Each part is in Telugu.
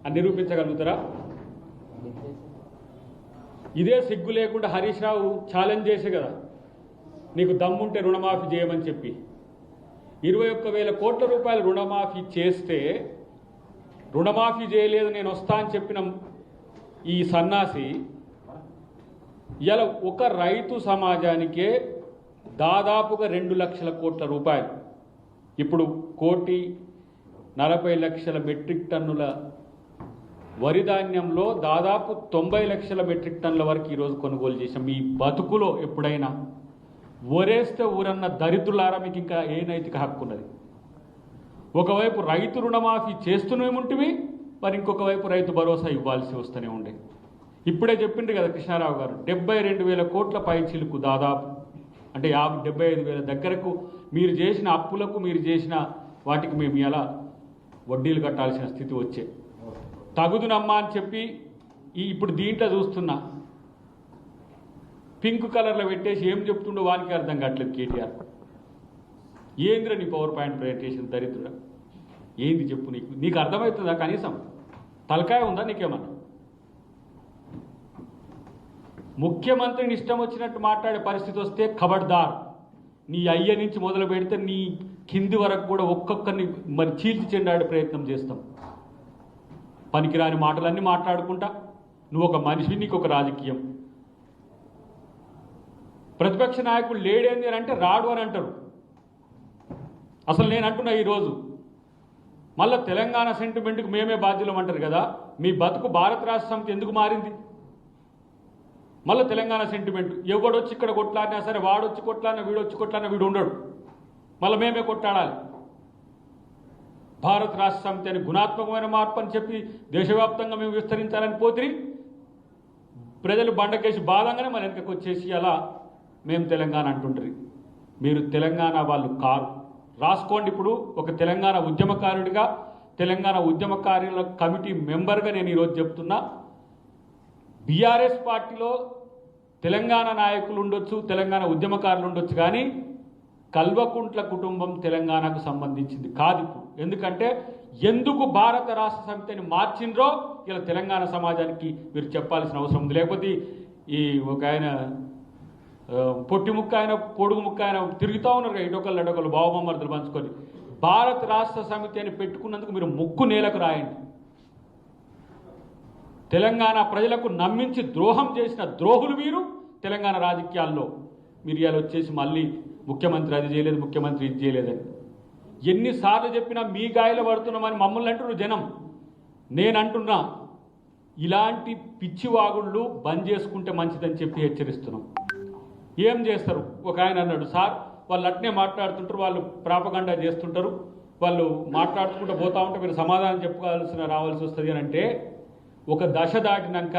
అని నిరూపించగలుగుతారా? ఇదే సిగ్గు లేకుండా హరీష్ రావు ఛాలెంజ్ చేసే కదా, నీకు దమ్ముంటే రుణమాఫీ చేయమని చెప్పి 21,000 కోట్ల రూపాయలు రుణమాఫీ చేస్తే రుణమాఫీ చేయలేదు నేను వస్తా అని చెప్పిన ఈ సన్నాసి ఇలా ఒక రైతు సమాజానికే దాదాపుగా 2 లక్షల కోట్ల రూపాయలు, ఇప్పుడు 1,40,00,000 మెట్రిక్ టన్నుల వరి ధాన్యంలో దాదాపు 90 లక్షల మెట్రిక్ టన్నుల వరకు ఈరోజు కొనుగోలు చేసాం. మీ బతుకులో ఎప్పుడైనా ఒరేస్తే ఊరన్న దరిద్రులారా మీకు ఇంకా ఏ నైతిక హక్కు ఉన్నది? ఒకవైపు రైతు రుణమాఫీ చేస్తూనేముంటివి, మరి ఇంకొక వైపు రైతు భరోసా ఇవ్వాల్సి వస్తూనే ఉండే. ఇప్పుడే చెప్పిండ్రు కదా కృష్ణారావు గారు, 72,000 కోట్ల పైచిలుకు దాదాపు అంటే 75,000 దగ్గరకు మీరు చేసిన అప్పులకు మీరు చేసిన వాటికి మేము ఎలా వడ్డీలు కట్టాల్సిన స్థితి వచ్చే తగుదునమ్మా అని చెప్పి ఇప్పుడు దీంట్లో చూస్తున్నా పింక్ కలర్లో పెట్టేసి ఏం చెప్తుండో వానికి అర్థం కావట్లేదు కేటీఆర్. ఏంద్ర నీ పవర్ పాయింట్ ప్రజెంటేషన్ దరిద్రుడా, ఏంది చెప్పు, నీకు అర్థమవుతుందా? కనీసం తలకాయ ఉందా నీకేమన్నా? ముఖ్యమంత్రిని ఇష్టం వచ్చినట్టు మాట్లాడే పరిస్థితి వస్తే ఖబర్దార్, నీ అయ్య నుంచి మొదలు పెడితే నీ కింది వరకు కూడా ఒక్కొక్కరిని మరి చీల్చి చెండాడే ప్రయత్నం చేస్తాం. పనికిరాని మాటలన్నీ మాట్లాడుకుంటా నువ్వు ఒక మనిషి, నీకు ఒక రాజకీయం. ప్రతిపక్ష నాయకుడు లేడేంది అని అంటే రాడు అని అంటారు. అసలు నేను అంటున్నా ఈరోజు మళ్ళీ తెలంగాణ సెంటిమెంట్కి మేమే బాధ్యులం అంటారు కదా, మీ బతుకు భారత రాష్ట్ర సమితి ఎందుకు మారింది? మళ్ళీ తెలంగాణ సెంటిమెంట్, ఎవడొచ్చి ఇక్కడ కొట్లాడినా సరే, వాడొచ్చి కొట్లాడినా వీడొచ్చి కొట్లాడినా వీడు ఉండడు, మళ్ళీ మేమే కొట్లాడాలి. భారత రాష్ట్ర సమితి అని గుణాత్మకమైన మార్పు అని చెప్పి దేశవ్యాప్తంగా మేము విస్తరించాలని పోతే ప్రజలు బండకేసి బాధంగానే మన వెనకకు వచ్చేసి అలా మేము తెలంగాణ అంటుంటారు. మీరు తెలంగాణ వాళ్ళు కారు, రాసుకోండి. ఇప్పుడు ఒక తెలంగాణ ఉద్యమకారుడిగా, తెలంగాణ ఉద్యమకారుల కమిటీ మెంబర్గా నేను ఈరోజు చెప్తున్నా, బీఆర్ఎస్ పార్టీలో తెలంగాణ నాయకులు ఉండొచ్చు, తెలంగాణ ఉద్యమకారులు ఉండొచ్చు, కానీ కల్వకుంట్ల కుటుంబం తెలంగాణకు సంబంధించింది కాదు ఇప్పుడు. ఎందుకంటే ఎందుకు భారత రాష్ట్ర సమితిని మార్చిండ్రో ఇలా తెలంగాణ సమాజానికి మీరు చెప్పాల్సిన అవసరం ఉంది. లేకపోతే ఈ ఒక ఆయన పొట్టి ముక్క ఆయన పొడుగు ముక్క ఆయన తిరుగుతూ ఉన్నారు కదా, ఇటొకళ్ళు అటొకళ్ళు బావమర్దులు పంచుకొని. భారత రాష్ట్ర సమితి అని పెట్టుకున్నందుకు మీరు ముక్కు నేలకు రాయండి. తెలంగాణ ప్రజలకు నమ్మించి ద్రోహం చేసిన ద్రోహులు మీరు తెలంగాణ రాజకీయాల్లో. మీరు ఇవాళ వచ్చేసి మళ్ళీ ముఖ్యమంత్రి అది చేయలేదు, ముఖ్యమంత్రి ఇది చేయలేదని ఎన్నిసార్లు చెప్పినా మీ గాయలు పడుతున్నామని మమ్మల్ని అంటున్నారు జనం. నేనంటున్నా ఇలాంటి పిచ్చివాగుళ్ళు బంద్ చేసుకుంటే మంచిదని చెప్పి హెచ్చరిస్తున్నాం. ఏం చేస్తారు? ఒక ఆయన అన్నాడు, సార్ వాళ్ళు అట్నే మాట్లాడుతుంటారు, వాళ్ళు ప్రాపగండా చేస్తుంటారు, వాళ్ళు మాట్లాడుకుంటూ పోతా ఉంటే మీరు సమాధానం చెప్పుకోవాల్సిన రావాల్సి వస్తుంది అని అంటే, ఒక దశ దాటినాక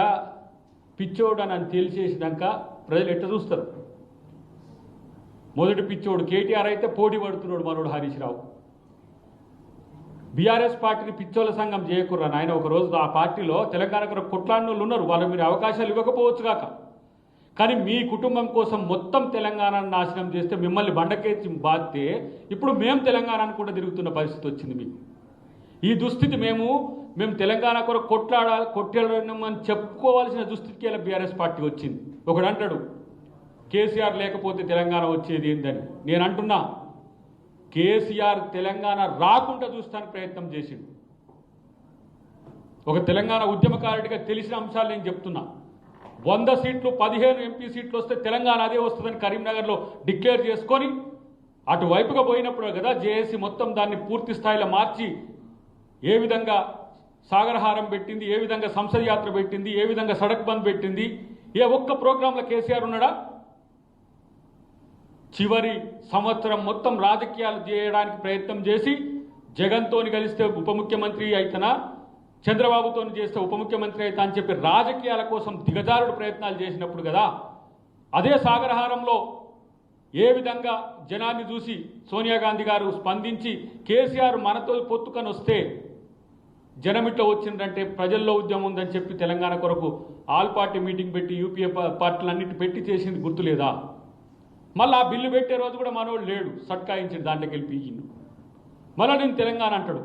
పిచ్చోడు అని తేల్చేసినాక ప్రజలు ఎట్లా చూస్తారు? మొదటి పిచ్చోడు కేటీఆర్ అయితే పోటీ పడుతున్నాడు మనోడు హరీష్ రావు. బీఆర్ఎస్ పార్టీని పిచ్చోళ్ళ సంఘం చేయకుర్రా నాయన. ఒకరోజు ఆ పార్టీలో తెలంగాణకు కొట్లాడిన వాళ్ళు ఉన్నారు, వాళ్ళు మీరు అవకాశాలు ఇవ్వకపోవచ్చు కాక, కానీ మీ కుటుంబం కోసం మొత్తం తెలంగాణను నాశనం చేస్తే మిమ్మల్ని బండకేసి బాధితే ఇప్పుడు మేము తెలంగాణను కూడా తిరుగుతున్న పరిస్థితి వచ్చింది మీకు. ఈ దుస్థితి మేము తెలంగాణ కొరకు కొట్లాడమని చెప్పుకోవాల్సిన దుస్థితికి ఇలా బీఆర్ఎస్ పార్టీ వచ్చింది. ఒకడు అంటాడు కేసీఆర్ లేకపోతే తెలంగాణ వచ్చేది ఏందని. నేను అంటున్నా కేసీఆర్ తెలంగాణ రాకుండా చూస్తానికి ప్రయత్నం చేసిండు. ఒక తెలంగాణ ఉద్యమకారుడిగా తెలిసిన అంశాలు నేను చెప్తున్నా. 100 సీట్లు 15 ఎంపీ సీట్లు వస్తే తెలంగాణ అదే వస్తుందని కరీంనగర్లో డిక్లేర్ చేసుకొని అటువైపుగా పోయినప్పుడు కదా జేఏసీ మొత్తం దాన్ని పూర్తి స్థాయిలో మార్చి ఏ విధంగా సాగరహారం పెట్టింది, ఏ విధంగా సంసద్ యాత్ర పెట్టింది, ఏ విధంగా సడక్ బంద్ పెట్టింది. ఏ ఒక్క ప్రోగ్రాంలో కేసీఆర్ ఉన్నాడా? చివరి సంవత్సరం మొత్తం రాజకీయాలు చేయడానికి ప్రయత్నం చేసి జగన్తోని కలిస్తే ఉప ముఖ్యమంత్రి అయితేనా, చంద్రబాబుతో చేస్తే ఉప ముఖ్యమంత్రి అయితే అని చెప్పి రాజకీయాల కోసం దిగజారుడు ప్రయత్నాలు చేసినప్పుడు కదా, అదే సాగరహారంలో ఏ విధంగా జనాన్ని చూసి సోనియా గాంధీ గారు స్పందించి కేసీఆర్ మనతో పొత్తుకొని వస్తే జనమిట్లో వచ్చిందంటే ప్రజల్లో ఉద్యమం ఉందని చెప్పి తెలంగాణ కొరకు ఆల్ పార్టీ మీటింగ్ పెట్టి యూపీఏ పార్టీలన్నింటి పెట్టి చేసింది గుర్తులేదా? మళ్ళీ ఆ బిల్లు పెట్టే రోజు కూడా మనోడు లేడు, సట్కాయించాడు, దాంట్లోకి వెళ్ళి పీకిండు. మళ్ళీ నేను తెలంగాణ అంటాడు.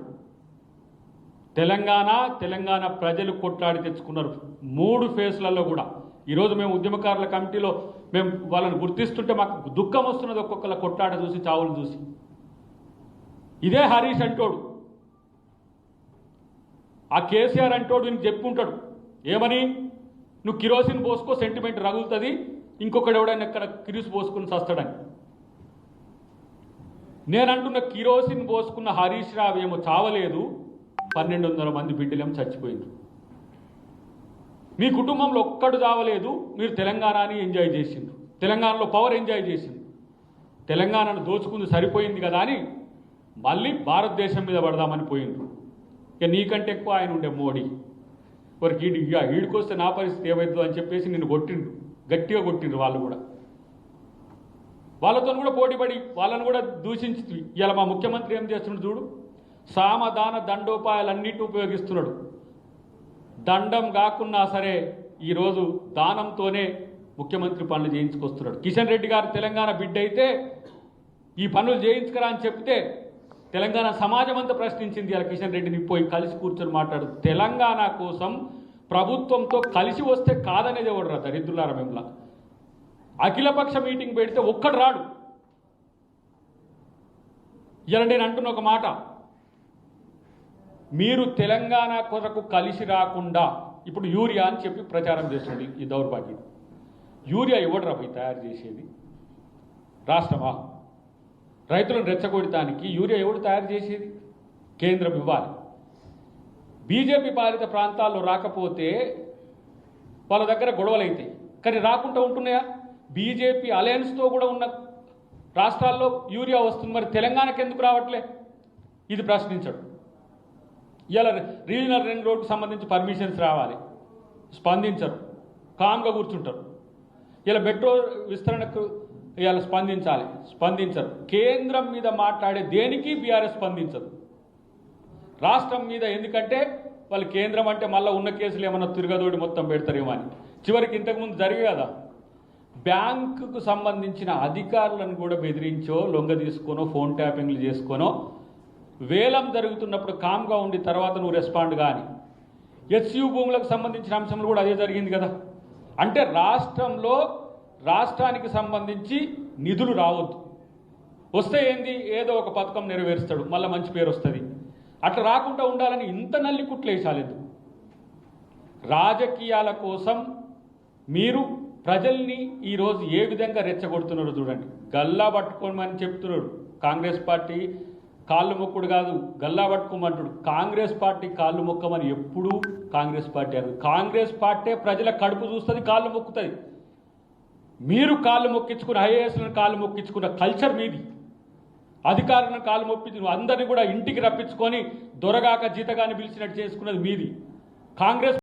తెలంగాణ ప్రజలు కొట్లాడి తెచ్చుకున్నారు 3 ఫేజ్లలో కూడా. ఈరోజు మేము ఉద్యమకారుల కమిటీలో మేము వాళ్ళని గుర్తిస్తుంటే మాకు దుఃఖం వస్తున్నది, ఒక్కొక్కల కొట్లాట చూసి, చావులు చూసి. ఇదే హరీష్ అంటోడు, ఆ కేసీఆర్ అంటోడు నీకు చెప్పుకుంటాడు ఏమని, నువ్వు కిరోసిన్ పోసుకో సెంటిమెంట్ రగులుతుంది, ఇంకొకడు ఎవడైనా ఎక్కడ కిరోసిన్ పోసుకుని చస్తాడని. నేనంటున్న కిరోసిన్ పోసుకున్న హరీష్ రావు ఏమో చావలేదు, 1200 మంది బిడ్డలేమో చచ్చిపోయింది. మీ కుటుంబంలో ఒక్కడు చావలేదు, మీరు తెలంగాణని ఎంజాయ్ చేసిండ్రు, తెలంగాణలో పవర్ ఎంజాయ్ చేసిండ్రు. తెలంగాణను దోచుకుంది సరిపోయింది కదా అని మళ్ళీ భారతదేశం మీద పడదామని పోయిండ్రు. ఇక నీకంటే ఎక్కువ ఆయన ఉండే మోడీ, వారికి ఈడికొస్తే నా పరిస్థితి ఏమైందో అని చెప్పేసి నిన్ను కొట్టిండ్రు, గట్టిగా కొట్టిండ్రు. వాళ్ళు కూడా వాళ్ళతో కూడా పోటీపడి వాళ్ళను కూడా దూషించి ఇలా మా ముఖ్యమంత్రి ఏం చేస్తున్నాడు చూడు, సామదాన దండోపాయాలన్నిటి ఉపయోగిస్తున్నాడు. దండం కాకున్నా సరే ఈరోజు దానంతోనే ముఖ్యమంత్రి పనులు చేయించుకొస్తున్నాడు. కిషన్ రెడ్డి గారు తెలంగాణ బిడ్డ అయితే ఈ పనులు చేయించుకరా అని చెప్తే తెలంగాణ సమాజం అంతా ప్రశ్నించింది. ఇలా కిషన్ రెడ్డిని పోయి కలిసి కూర్చొని మాట్లాడు, తెలంగాణ కోసం ప్రభుత్వంతో కలిసి వస్తే కాదనేది ఎవడు రా దరిద్రులారా మిమ్మల్ని. అఖిలపక్ష మీటింగ్ పెడితే ఒక్కడు రాడు. ఇలా నేను అంటున్న ఒక మాట, మీరు తెలంగాణ కొరకు కలిసి రాకుండా ఇప్పుడు యూరియా అని చెప్పి ప్రచారం చేస్తుంది ఈ దౌర్భాగ్యం. యూరియా ఎవడు పోయి తయారు చేసేది? రాష్ట్రమా? రైతులను రెచ్చగొడటానికి యూరియా ఎవడు తయారు చేసేది? కేంద్రం ఇవ్వాలి. బీజేపీ పాలిత ప్రాంతాల్లో రాకపోతే వాళ్ళ దగ్గర గొడవలు అవుతాయి, కానీ రాకుండా ఉంటున్నాయా? బీజేపీ అలయన్స్తో కూడా ఉన్న రాష్ట్రాల్లో యూరియా వస్తుంది, మరి తెలంగాణకు ఎందుకు రావట్లే? ఇది ప్రశ్నించడు. ఇలా రీజనల్ రింగ్ రోడ్కు సంబంధించి పర్మిషన్స్ రావాలి, స్పందించరు, కామ్గా కూర్చుంటారు. ఇలా మెట్రో విస్తరణకు ఇవాళ స్పందించరు. కేంద్రం మీద మాట్లాడే దేనికి బీఆర్ఎస్ స్పందించదు. రాష్ట్రం మీద ఎందుకంటే వాళ్ళు కేంద్రం అంటే మళ్ళీ ఉన్న కేసులు ఏమన్నా తిరగదోడి మొత్తం పెడతారేమో అని. చివరికి ఇంతకుముందు జరిగే కదా, బ్యాంకుకు సంబంధించిన అధికారులను కూడా బెదిరించో, లొంగ తీసుకోనో, ఫోన్ ట్యాపింగ్లు చేసుకోనో, వేలం జరుగుతున్నప్పుడు కామ్గా ఉండి తర్వాత నువ్వు రెస్పాండ్ కానీ. హెచ్యు భూములకు సంబంధించిన అంశంలో కూడా అదే జరిగింది కదా. అంటే రాష్ట్రానికి సంబంధించి నిధులు రావద్దు, వస్తే ఏంది ఏదో ఒక పథకం నెరవేరుస్తాడు, మళ్ళీ మంచి పేరు వస్తుంది. అట్లా రాకుండా ఉండాలని ఇంత నల్లి కుట్లేసాలేదు. రాజకీయాల కోసం మీరు ప్రజల్ని ఈరోజు ఏ విధంగా రెచ్చగొడుతున్నారో చూడండి. గల్లా పట్టుకోమని చెప్తున్నాడు కాంగ్రెస్ పార్టీ, కాళ్ళు మొక్కుడు కాదు గల్లా పట్టుకోమంటాడు. కాంగ్రెస్ పార్టీ కాళ్ళు మొక్కమని ఎప్పుడూ కాంగ్రెస్ పార్టీ అన్నారు. కాంగ్రెస్ పార్టీ ప్రజల కడుపు చూస్తుంది, కాళ్ళు మొక్కుతుంది. మీరు కాళ్ళు మొక్కించుకున్న ఐఏఎస్లను కాళ్ళు మొక్కించుకున్న కల్చర్ మీది. అధికారులను కాళ్ళు మొప్పించి అందరినీ కూడా ఇంటికి రప్పించుకొని దొరగాక జీతగాని పిలిచినట్టు చేసుకున్నది మీది. కాంగ్రెస్